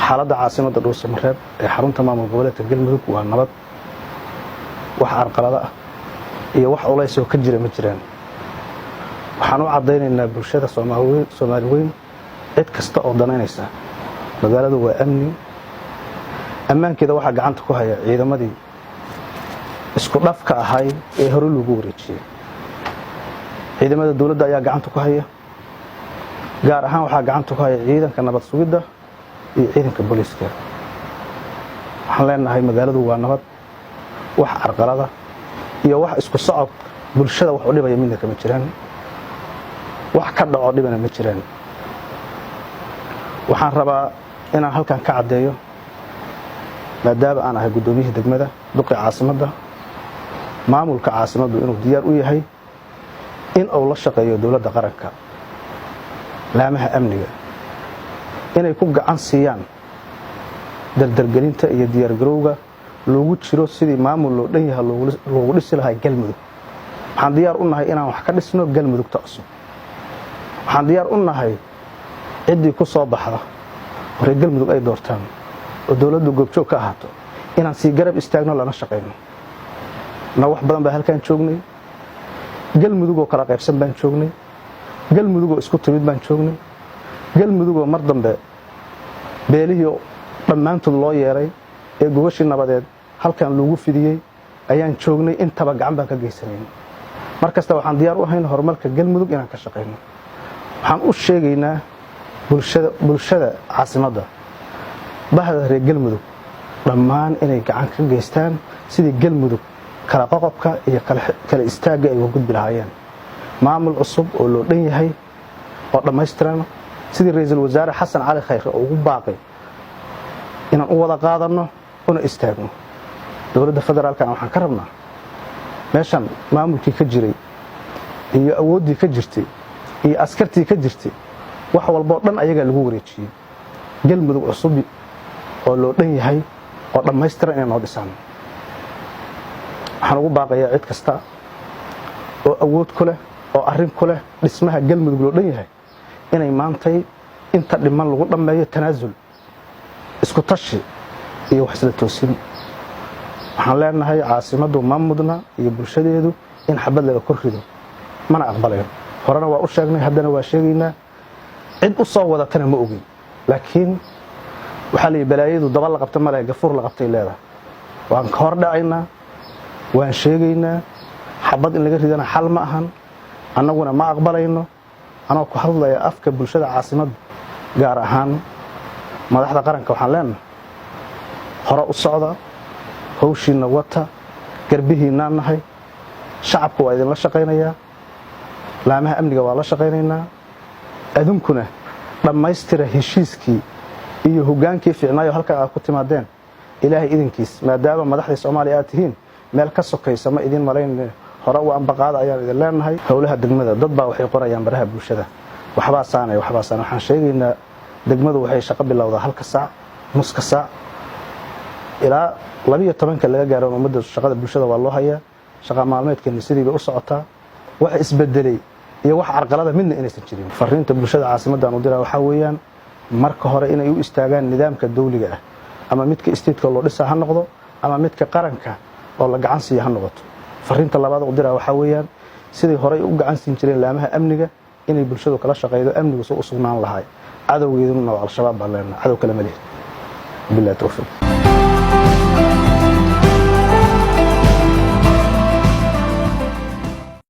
xaaladda caasimadda Dhuusamareeb ee xarunta maamul goboleedka Galmudug waa nabad wax arqalada ah iyo wax culays oo ka jira ma jiraan waxaan u cadeynaynaa bulshada Soomaaliyeed cid kasta oo danaynaysa magaaladu waa amni ammaankeeda waxa gacanta ku haya ciidamadii isku dhafka ahay ee hore lagu wareejiyay ciidamada dawladda ayaa gacanta ku haya gaar ahaan waxa gacanta ku haya ciidanka nabad sugidda iyo ciidanka booliska waxaan leenahay magaaladu waa nabad wax arqalada iyo wax isku socod bulshada wax u dhibaya midna kama jiraan wax ka dhaco dhibana ma jiraan waxaan rabaa inaan halkan ka cadeeyo maadaama aan ahay gudoomiyihii degmada duqi caasimadda maamulka caasimaddu inuu diyaar u yahay in uu la shaqeeyo dawladda qaranka laamaha amniga inay ku gacan siiyaan dardargelinta iyo diyaar garowga loogu jiro sidii maamul loo dhan yahay loogu dhisi lahaa Galmudug waxaan diyaar u nahay inaan wax ka dhisno Galmudugta cusub waxaan diyaar u nahay cidii ku soo baxda oo Galmudug ay doortaan oo dawladdu goobjoog ka ahaato inaan si garab istaagno lana shaqeyno wax badan baa halkan joognay Galmudug oo kala qaybsan baan joognay Galmudug oo isku timid baan joognay Galmudug oo mar dambe beeliyo dhamaantood loo yeeray ee gobashii nabadeed halkan lagu fidiyay ayaan joognay intaba gacan baan ka geysanay markasta waxaan diyaar u ahayn horumarka Galmudug inaan ka shaqeyno waxaan u sheegaynaa bulshada caasimadda bahda reer Galmudug dhammaan inay gacan ka geystaan sidii Galmudug kala qoqobka iyo kala istaaga ay uga gudbi lahaayeen maamul cusub oo loo dhan yahay oo dhameystiran sidii ra'iisul wasaare Xasan Cali Khayre oo ugu baaqay inaan u wada qaadano una istaagno dawladda federaalka waxaan ka rabnaa meeshan maamulkii ka jiray iyo awoodii ka jirtay iyo askartii ka jirtay wax walba oo dhan ayaga lagu wareejiyay Galmudug cusub oo loo dhan yahay oo dhameystiran inaan noo dhisano waxaan ugu baaqayaa cid kasta oo awood ku leh oo arrin ku leh dhismaha Galmudug loo dhan yahay inay maantay inta dhiman lagu dhameeyo tanaasul isku tashi iyo wax isla toosin waxaan leenahay caasimaddu maamudna iyo bulshadeedu in xabad laga korrido mana aqbalayo horena waa u sheegnay haddana waa sheegaynaa cid u soo wadatana ma ogin laakiin waxa la balaayadu daba la qabto malaha gafuur la qabtay leedahay waan ka hor dhacaynaa waan sheegaynaa xabad in laga ridana xal ma ahan annaguna ma aqbalayno anoo ku hadlaya afka bulshada caasimadda gaar ahaan madaxda qaranka waxaan leenahay hore u socda hawshiina wata garbihiina nahay shacabku waa idin la shaqeynayaa laamaha amniga waa la shaqeynaynaa adunkuna dhammaystira heshiiskii iyo hogaankii fiicnaayo halka aad ku timaadeen ilaahay idinkiis maadaama madaxda Soomaaliya aad tihiin meel ka sokaysa ma idin maleyn hore u ambaqaada ayaan idin leenahay howlaha degmada dad baa waxay qorayaan baraha bulshada waxbaan waxaan sheegaynaa degmadu waxay shaqo bilowdaa halka saac nuska saac ilaa 12 laga gaaro ummadda shaqada bulshada waa loo hayaa shaqa maalmeedkeena sidii bay u socotaa wax isbedelay iyo wax arqalada midna inaysan jirin fariinta bulshada caasimadda u diraa waxa weeyaan marka hore inay u istaagaan nidaamka dawliga ah ama midka isteedka loo dhisaa ha noqdo ama midka qaranka oo la gacan siiyo ha noqoto fariinta labaad u diraa waxa weeyaan sidii hore u gacan siin jireen laamaha amniga inay bulshadu kala shaqeeydo amnigu soo u sugnaan lahaay cadawgeeduna waa al-shabaab baa leenahay cadow kale ma leh billahi tawfiiq